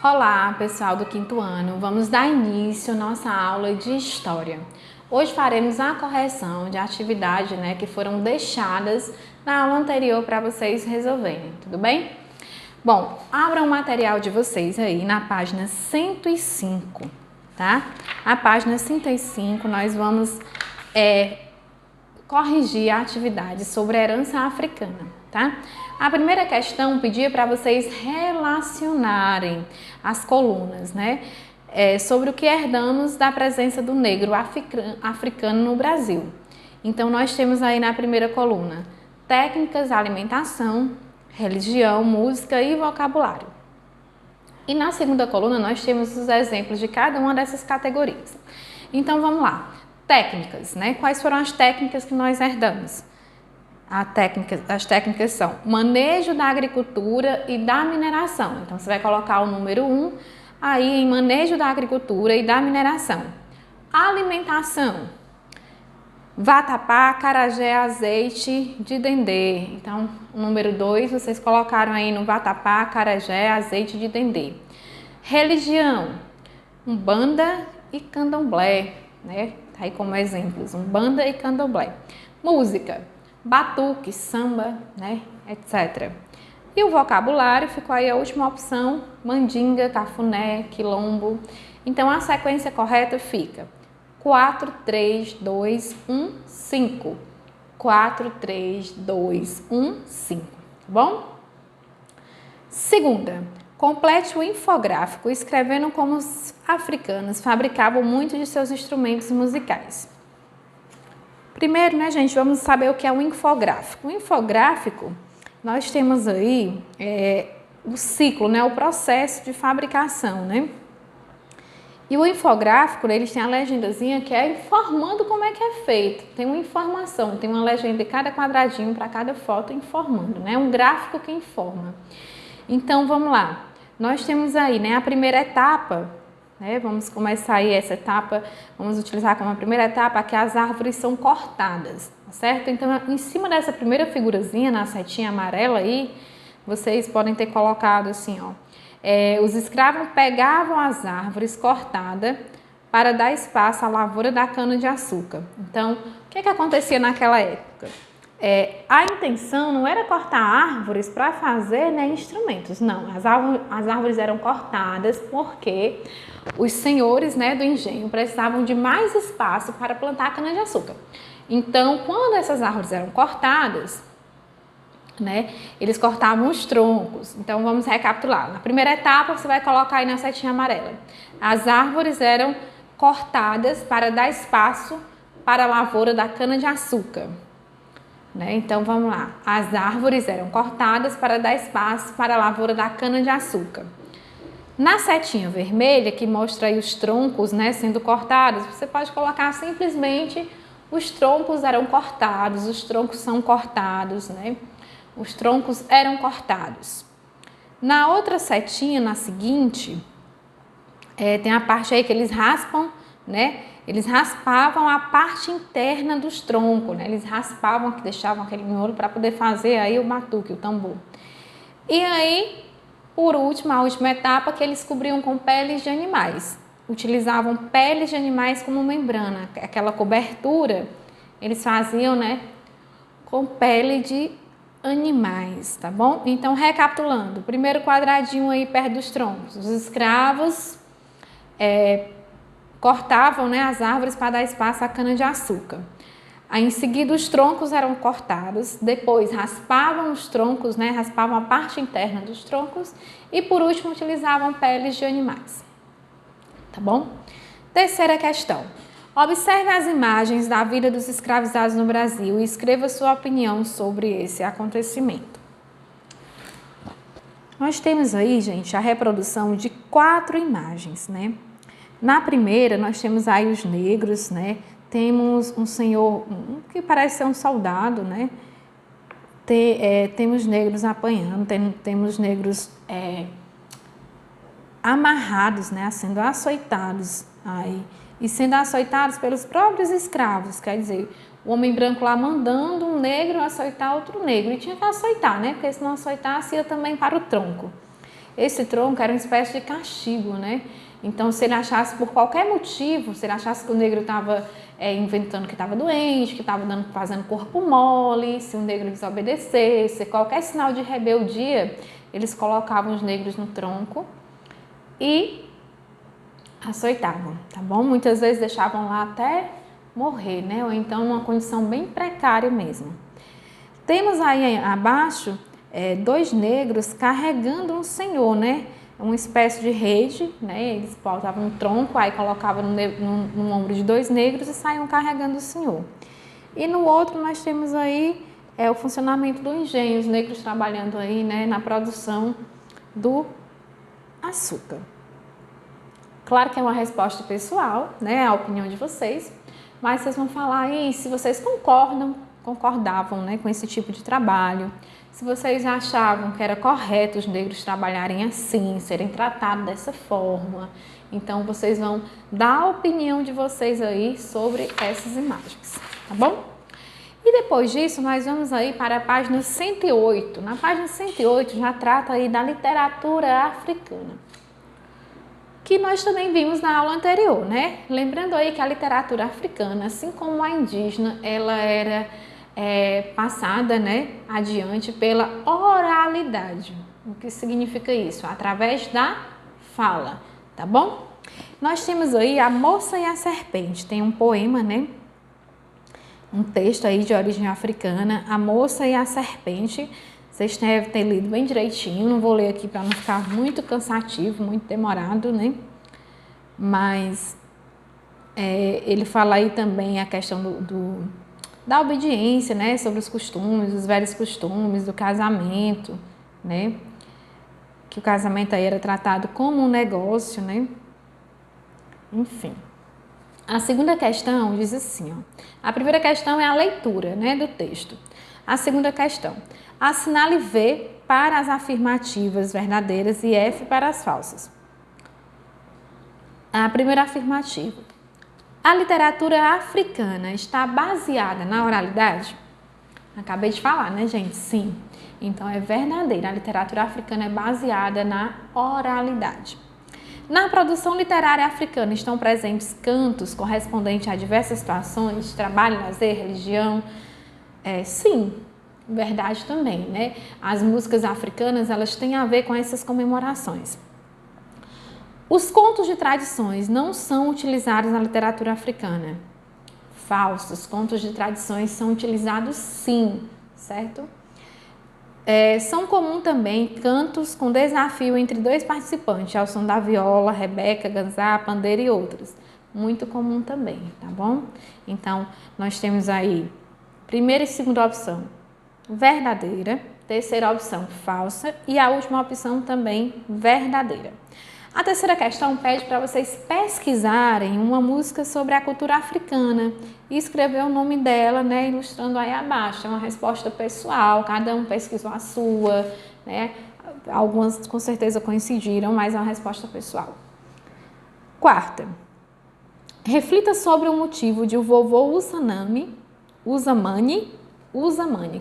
Olá, pessoal do quinto ano. Vamos dar início à nossa aula de História. Hoje faremos a correção de atividade, que foram deixadas na aula anterior para vocês resolverem, tudo bem? Bom, abram o material de vocês aí na página 105, tá? Na página 105 nós vamos corrigir a atividade sobre a herança africana, tá? A primeira questão pedia para vocês relacionarem as colunas, sobre o que herdamos da presença do negro africano no Brasil. Então, nós temos aí na primeira coluna técnicas, alimentação, religião, música e vocabulário. E na segunda coluna nós temos os exemplos de cada uma dessas categorias. Então, vamos lá. Técnicas, Quais foram as técnicas que nós herdamos? As técnicas são manejo da agricultura e da mineração. Então, você vai colocar o número 1 aí em manejo da agricultura e da mineração. Alimentação. Vatapá, acarajé, azeite de dendê. Então, o número 2 vocês colocaram aí no vatapá, acarajé, azeite de dendê. Religião. Umbanda e candomblé, Tá aí como exemplos, umbanda e candomblé. Música. Batuque, samba, etc. E o vocabulário ficou aí a última opção, mandinga, cafuné, quilombo. Então, a sequência correta fica 4, 3, 2, 1, 5. 4, 3, 2, 1, 5. Tá bom? Segunda, complete o infográfico escrevendo como os africanos fabricavam muitos de seus instrumentos musicais. Primeiro, gente, vamos saber o que é um infográfico. O infográfico, nós temos aí o ciclo, o processo de fabricação, E o infográfico, eles têm a legendazinha que é informando como é que é feito. Tem uma informação, tem uma legenda de cada quadradinho para cada foto informando, Um gráfico que informa. Então, vamos lá. Nós temos aí, a primeira etapa, Vamos começar aí essa etapa, vamos utilizar como a primeira etapa que as árvores são cortadas, tá certo? Então, em cima dessa primeira figurazinha, na setinha amarela aí, vocês podem ter colocado assim, os escravos pegavam as árvores cortadas para dar espaço à lavoura da cana-de-açúcar. Então, o que acontecia naquela época? A intenção não era cortar árvores para fazer instrumentos, não. As árvores eram cortadas porque os senhores do engenho precisavam de mais espaço para plantar cana-de-açúcar. Então, quando essas árvores eram cortadas, eles cortavam os troncos. Então, vamos recapitular. Na primeira etapa, você vai colocar aí na setinha amarela. As árvores eram cortadas para dar espaço para a lavoura da cana-de-açúcar. Então, vamos lá. As árvores eram cortadas para dar espaço para a lavoura da cana-de-açúcar. Na setinha vermelha, que mostra aí os troncos, sendo cortados, você pode colocar simplesmente os troncos eram cortados, os troncos são cortados, Os troncos eram cortados. Na outra setinha, na seguinte, tem a parte aí que eles raspam, Eles raspavam a parte interna dos troncos, Eles raspavam, que deixavam aquele miolo para poder fazer aí o batuque, o tambor. E aí, por último, a última etapa que eles cobriam com peles de animais. Utilizavam peles de animais como membrana, aquela cobertura, eles faziam, com pele de animais, tá bom? Então, recapitulando, primeiro quadradinho aí perto dos troncos, os escravos cortavam as árvores para dar espaço à cana-de-açúcar. Aí, em seguida, os troncos eram cortados, depois raspavam os troncos, raspavam a parte interna dos troncos e, por último, utilizavam peles de animais. Tá bom? Terceira questão. Observe as imagens da vida dos escravizados no Brasil e escreva sua opinião sobre esse acontecimento. Nós temos aí, gente, a reprodução de 4 imagens, Na primeira, nós temos aí os negros, Temos um senhor que parece ser um soldado, Temos negros apanhando, temos negros amarrados, sendo açoitados aí. E sendo açoitados pelos próprios escravos, quer dizer, o homem branco lá mandando um negro açoitar outro negro. E tinha que açoitar, porque se não açoitasse ia também para o tronco. esse tronco era uma espécie de castigo, né? Então, se ele achasse por qualquer motivo, se ele achasse que o negro estava inventando que estava doente, que estava fazendo corpo mole, se o negro desobedecesse, qualquer sinal de rebeldia, eles colocavam os negros no tronco e açoitavam, tá bom? Muitas vezes deixavam lá até morrer, né? Ou então numa condição bem precária mesmo. Temos aí abaixo 2 negros carregando um senhor, né? Uma espécie de rede, né? Eles botavam um tronco, aí colocavam no ombro de 2 negros e saíam carregando o senhor. E no outro nós temos aí o funcionamento do engenho, os negros trabalhando aí, né, na produção do açúcar. Claro que é uma resposta pessoal, né, a opinião de vocês, mas vocês vão falar aí se vocês concordavam, né, com esse tipo de trabalho, se vocês achavam que era correto os negros trabalharem assim, serem tratados dessa forma. Então, vocês vão dar a opinião de vocês aí sobre essas imagens, tá bom? E depois disso, nós vamos aí para a página 108. Na página 108 já trata aí da literatura africana, que nós também vimos na aula anterior, né? Lembrando aí que a literatura africana, assim como a indígena, ela era passada, né, adiante pela oralidade. O que significa isso? Através da fala, tá bom? Nós temos aí A Moça e a Serpente. Tem um poema, né? Um texto aí de origem africana, A Moça e a Serpente. Vocês devem ter lido bem direitinho, não vou ler aqui para não ficar muito cansativo, muito demorado, né? Mas ele fala aí também a questão da obediência, né? Sobre os costumes, os velhos costumes, do casamento, né? Que o casamento aí era tratado como um negócio, né? Enfim. A segunda questão diz assim, ó. A primeira questão é a leitura, né, do texto. A segunda questão, assinale V para as afirmativas verdadeiras e F para as falsas. A primeira afirmativa. A literatura africana está baseada na oralidade? Acabei de falar, né, gente? Sim. Então, é verdadeira. A literatura africana é baseada na oralidade. Na produção literária africana estão presentes cantos correspondentes a diversas situações, trabalho, lazer, religião? Sim, verdade também, né? As músicas africanas, elas têm a ver com essas comemorações. Os contos de tradições não são utilizados na literatura africana. Falso, os contos de tradições são utilizados sim, certo? São comuns também cantos com desafio entre 2 participantes, ao som da viola, rebeca, ganzá, pandeiro e outros. Muito comum também, tá bom? Então, nós temos aí primeira e segunda opção verdadeira, terceira opção falsa e a última opção também verdadeira. A terceira questão pede para vocês pesquisarem uma música sobre a cultura africana e escrever o nome dela, né, ilustrando aí abaixo. É uma resposta pessoal, cada um pesquisou a sua, né? Algumas com certeza coincidiram, mas é uma resposta pessoal. Quarta, reflita sobre o motivo de o vovô Usamani,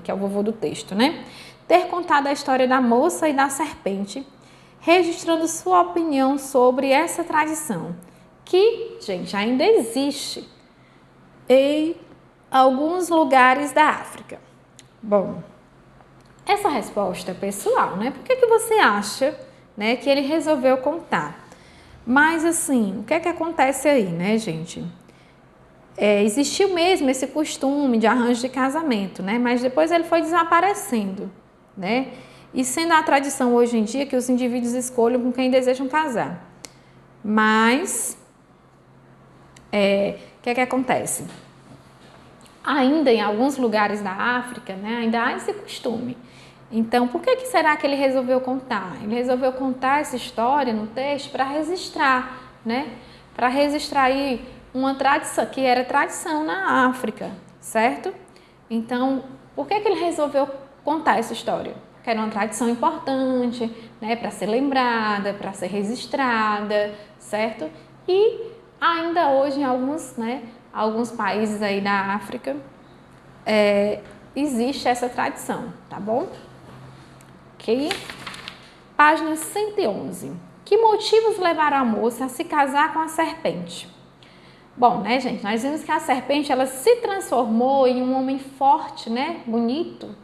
que é o vovô do texto, né, ter contado a história da moça e da serpente, registrando sua opinião sobre essa tradição, que, gente, ainda existe em alguns lugares da África. Bom, essa resposta é pessoal, né? Por que você acha, né, que ele resolveu contar? Mas, assim, o que é que acontece aí, né, gente? Existiu mesmo esse costume de arranjo de casamento, né? Mas depois ele foi desaparecendo, né? E sendo a tradição hoje em dia que os indivíduos escolham com quem desejam casar. Mas, o que é que acontece? Ainda em alguns lugares da África, né, ainda há esse costume. Então, por que será que ele resolveu contar? Ele resolveu contar essa história no texto para registrar, né? Para registrar aí uma tradição, que era tradição na África, certo? Então, por que ele resolveu contar essa história? Que era uma tradição importante, né, para ser lembrada, para ser registrada, certo? E ainda hoje em alguns países aí da África existe essa tradição, tá bom? Ok? Página 111. Que motivos levaram a moça a se casar com a serpente? Bom, né, gente, nós vimos que a serpente, ela se transformou em um homem forte, né, bonito.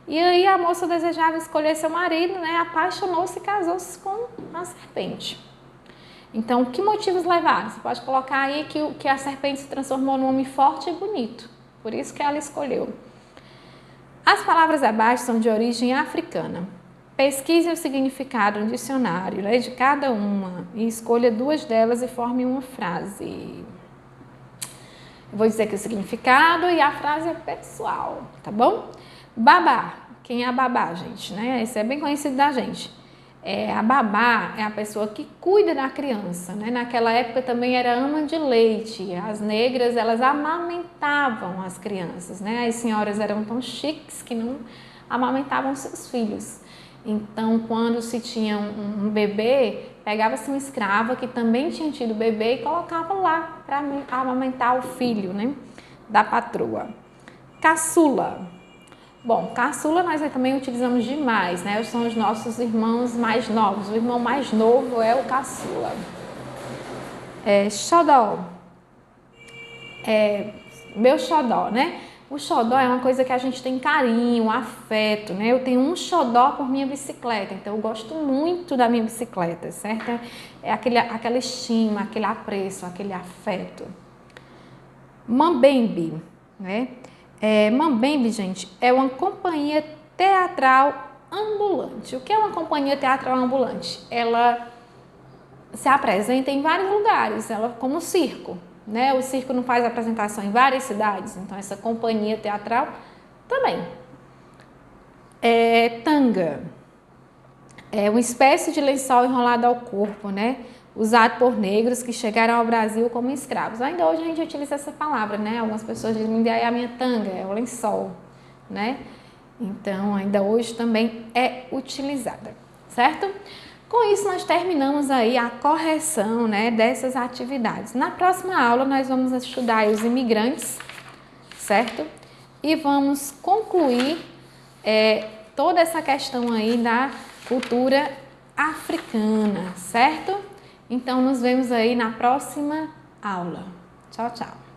E aí a moça desejava escolher seu marido, né, apaixonou-se e casou-se com a serpente. Então, que motivos levaram? Você pode colocar aí que a serpente se transformou num homem forte e bonito. Por isso que ela escolheu. As palavras abaixo são de origem africana. Pesquise o significado no dicionário, né, de cada uma e escolha 2 delas e forme uma frase. Eu vou dizer aqui o significado e a frase é pessoal, tá bom? Babá. Quem é a babá, gente? Né? Esse é bem conhecido da gente. A babá é a pessoa que cuida da criança, né? Naquela época também era ama de leite. As negras, elas amamentavam as crianças, né? As senhoras eram tão chiques que não amamentavam seus filhos. Então, quando se tinha um bebê, pegava-se uma escrava que também tinha tido bebê e colocava lá para amamentar o filho, né, da patroa. Caçula. Bom, caçula nós também utilizamos demais, né? São os nossos irmãos mais novos. O irmão mais novo é o caçula. Xodó. Meu xodó, né? O xodó é uma coisa que a gente tem carinho, afeto, né? Eu tenho um xodó por minha bicicleta, então eu gosto muito da minha bicicleta, certo? É aquela estima, aquele apreço, aquele afeto. Mambembe, né? Mambembe, gente, é uma companhia teatral ambulante. O que é uma companhia teatral ambulante? Ela se apresenta em vários lugares, ela como circo. Né? O circo não faz apresentação em várias cidades, então essa companhia teatral também. Tanga é uma espécie de lençol enrolado ao corpo, né? Usado por negros que chegaram ao Brasil como escravos. Ainda hoje a gente utiliza essa palavra, né? Algumas pessoas dizem, me dê a minha tanga, é o lençol, né? Então, ainda hoje também é utilizada, certo? Com isso, nós terminamos aí a correção, né, dessas atividades. Na próxima aula, nós vamos estudar os imigrantes, certo? E vamos concluir toda essa questão aí da cultura africana, certo? Então, nos vemos aí na próxima aula. Tchau, tchau.